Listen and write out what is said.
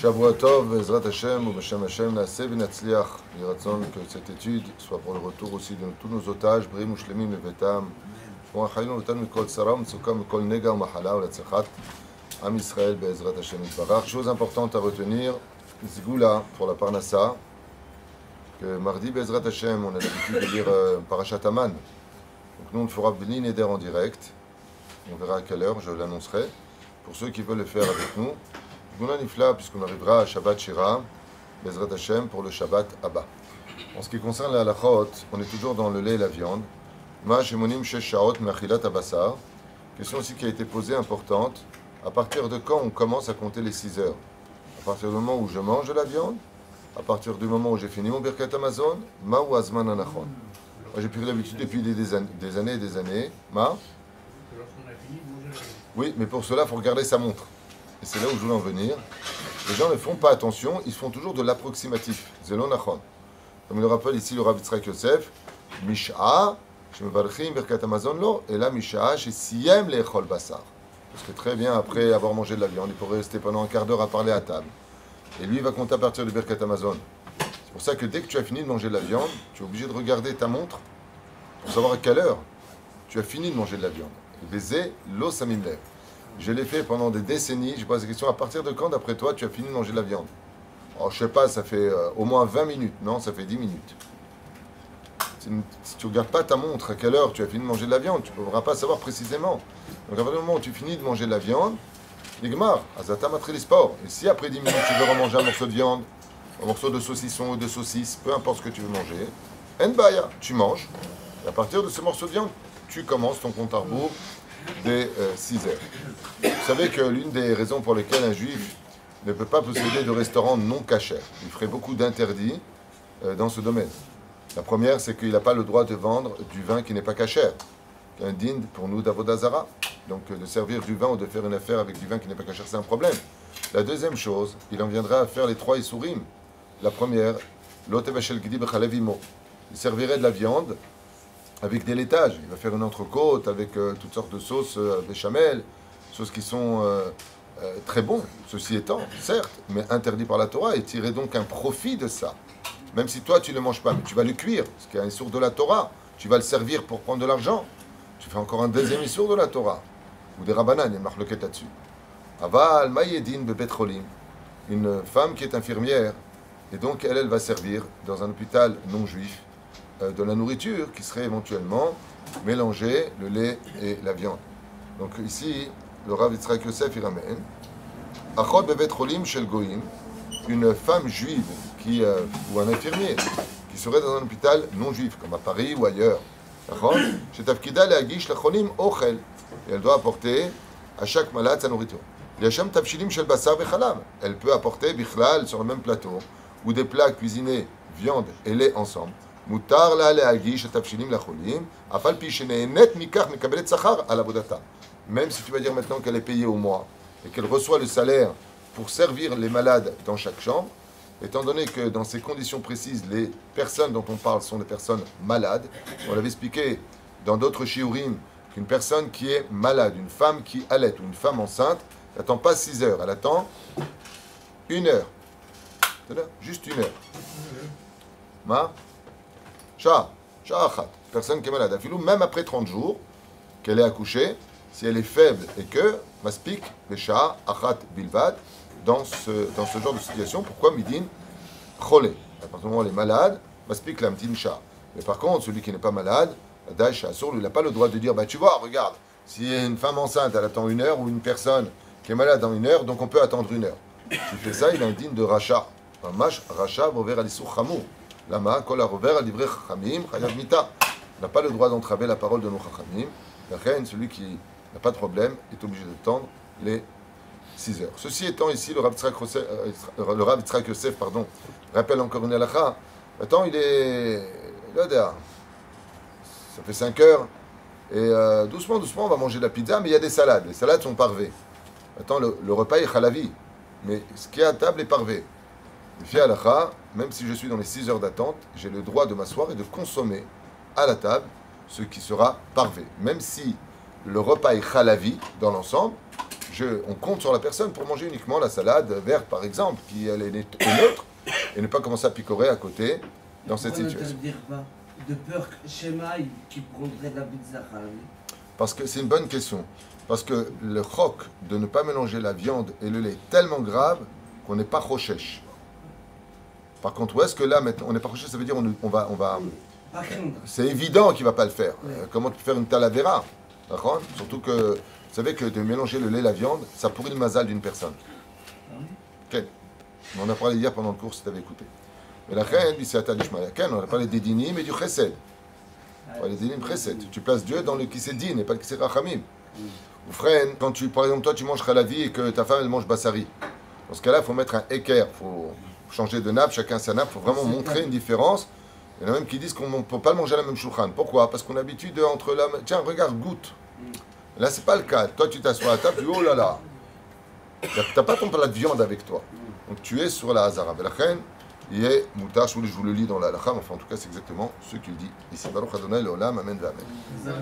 Shavua Tov, Ezrat Hashem, ou Beshem Hashem, Naaseh v'Natzliach. Il ratzon que cette étude soit pour le retour aussi de tous nos otages, Brim Ushlemim Levetam, Shmua Chayinu Letan Mikol Tzara, Mitzuka Mikol Nega Mahala, Olatzechat, Am Israël, Be'ezrat Hashem Yitbarach. Chose importante à retenir, Zgoula pour la Parnassa, que mardi Be'ezrat Hashem, on a l'habitude de lire Parashat Aman. Donc nous on le fera Bli Neder en direct, on verra à quelle heure, je l'annoncerai. Pour ceux qui veulent le faire avec nous, Gouna Nifla, puisqu'on arrivera à Shabbat Shira, Bezrat Hashem, pour le Shabbat Abba. En ce qui concerne la halachot, on est toujours dans le lait et la viande. Ma shemonim shesh shaot me'achilat abasar. Question aussi qui a été posée, importante. À partir de quand on commence à compter les 6 heures? À partir du moment où je mange de la viande? À partir du moment où j'ai fini mon Birkat Hamazon? Ma ou azman anachon? Moi j'ai pris l'habitude depuis des années et des années. Ma? Oui, mais pour cela, il faut regarder sa montre. Et c'est là où je voulais en venir. Les gens ne font pas attention, ils font toujours de l'approximatif. Zelon nachon. Comme il le rappelle ici le Rav Yitzhak Yosef, Misha, shemevarchim birkat hamazon lo, et là Misha, siyem le'echol basar. Parce que très bien, après avoir mangé de la viande, il pourrait rester pendant un quart d'heure à parler à table. Et lui, il va compter à partir de birkat hamazon. C'est pour ça que dès que tu as fini de manger de la viande, tu es obligé de regarder ta montre pour savoir à quelle heure tu as fini de manger de la viande. Baiser lo samim lev. Je l'ai fait pendant des décennies. Je pose la question, à partir de quand, d'après toi, tu as fini de manger de la viande? Alors, je sais pas, ça fait au moins 20 minutes. Non, ça fait 10 minutes. Si tu ne regardes pas ta montre, à quelle heure tu as fini de manger de la viande, tu ne pourras pas savoir précisément. Donc, à partir du moment où tu finis de manger de la viande, Nigmar, Azata Matri sport. Et si après 10 minutes, tu veux remanger un morceau de viande, un morceau de saucisson ou de saucisse, peu importe ce que tu veux manger, Enbaya, tu manges. Et à partir de ce morceau de viande, tu commences ton compte à rebours des 6 heures. Vous savez que l'une des raisons pour lesquelles un juif ne peut pas posséder de restaurant non cachère, il ferait beaucoup d'interdits dans ce domaine. La première, c'est qu'il n'a pas le droit de vendre du vin qui n'est pas cachère. Un din pour nous d'avodazara. Donc de servir du vin ou de faire une affaire avec du vin qui n'est pas cachère, c'est un problème. La deuxième chose, il en viendra à faire les 3 isurim. La première, l'otevashel gidi bechalevimo. Il servirait de la viande avec des laitages. Il va faire une entrecôte avec toutes sortes de sauces béchamel, sauces qui sont très bons, ceci étant, certes, mais interdit par la Torah, et tirer donc un profit de ça. Même si toi, tu ne le manges pas, mais tu vas le cuire, ce qui est un issour de la Torah. Tu vas le servir pour prendre de l'argent. Tu fais encore un deuxième issour de la Torah. Ou des rabbanan, il y a une marloquette là-dessus. Aval mayedin bebetrolim, une femme qui est infirmière, et donc elle va servir dans un hôpital non juif, de la nourriture qui serait éventuellement mélangée, le lait et la viande. Donc ici, le Rav Yitzhak Yosef il ramène Achot bevet cholim shel goyim, une femme juive qui, ou un infirmier qui serait dans un hôpital non juif, comme à Paris ou ailleurs. Chez Tafkida le'agish lecholim ochel, et elle doit apporter à chaque malade sa nourriture. L'Hachem tafshilim shel basar vechalav, elle peut apporter bichlal sur le même plateau ou des plats cuisinés viande et lait ensemble. Mutar la le'agish tafshilim lacholim, afal pi sheneenet mikach mekabelet sachar al avodata. Même si tu vas dire maintenant qu'elle est payée au mois et qu'elle reçoit le salaire pour servir les malades dans chaque chambre, étant donné que dans ces conditions précises, les personnes dont on parle sont des personnes malades, on l'avait expliqué dans d'autres shiurim qu'une personne qui est malade, une femme qui allait ou une femme enceinte, n'attend pas 6 heures, elle attend 1 heure. C'est-à-dire juste 1 heure. Ma Sha'achat, personne qui est malade. Afilou, même après 30 jours qu'elle est accouchée, si elle est faible et que, maspik, vesha, achat, bilvad, dans ce genre de situation, pourquoi midin, cholé? À partir du moment où elle est malade, maspik, lamtin, sha. Mais par contre, celui qui n'est pas malade, dash, assour, il n'a pas le droit de dire, bah tu vois, regarde, si une femme enceinte, elle attend 1 heure, ou une personne qui est malade dans 1 heure, donc on peut attendre 1 heure. S'il fait ça, il est indigne de rachat. Mamash, rachat, rover al issour chamou. Lama, kol rover al livré chachamim, chayav mita. On n'a pas le droit d'entraver la parole de nos chachamim. La reine, celui qui n'a pas de problème, est obligé d'attendre les 6 heures. Ceci étant, ici, le Rav Yitzhak Yosef, rappelle encore une halakha. Attends, il est là derrière. Ça fait 5 heures. Et doucement, on va manger de la pizza, mais il y a des salades. Les salades sont parvées. Attends, le repas est chalavi. Mais ce qui est à table est parvé. Le fi halakha, même si je suis dans les 6 heures d'attente, j'ai le droit de m'asseoir et de consommer à la table ce qui sera parvé. Même si le repas est chalavi dans l'ensemble, on compte sur la personne pour manger uniquement la salade verte, par exemple, qui elle est neutre, et ne pas commencer à picorer à côté dans cette situation. Pas de peur que Shemaï qui prendrait de la pizza halal. Parce que c'est une bonne question. Parce que le chok de ne pas mélanger la viande et le lait est tellement grave qu'on n'est pas rochesh. Par contre, où est-ce que là, maintenant, on n'est pas rochesh, ça veut dire on va c'est évident qu'il ne va pas le faire. Comment tu peux faire une talavera? D'accord? Surtout que, vous savez que de mélanger le lait et la viande, ça pourrit le mazal d'une personne. Okay. On a parlé hier pendant le cours, si tu avais écouté. Mais la reine, on a parlé des dinim et du chesed. Les dinim chesed. Tu places Dieu dans le kisedin et pas le kised rachamim. Ou frère, quand tu, par exemple, toi tu manges khalavi et que ta femme elle mange bassari. Dans ce cas-là, il faut mettre un équerre, il faut changer de nappe, chacun sa nappe, il faut vraiment montrer une différence. Il y en a même qui disent qu'on ne peut pas le manger à la même shulchan. Pourquoi? Parce qu'on a l'habitude entre la... Tiens, regarde, goûte. Là, c'est pas le cas. Toi, tu t'assois à la table, tu dis, oh là là. Tu n'as pas ton plat de viande avec toi. Donc, tu es sur la hazara. Et la reine, il est moutar, je vous le lis dans la halakha, enfin, en tout cas, c'est exactement ce qu'il dit. Ici, Baruch Adonai, l'olam, amen, amen.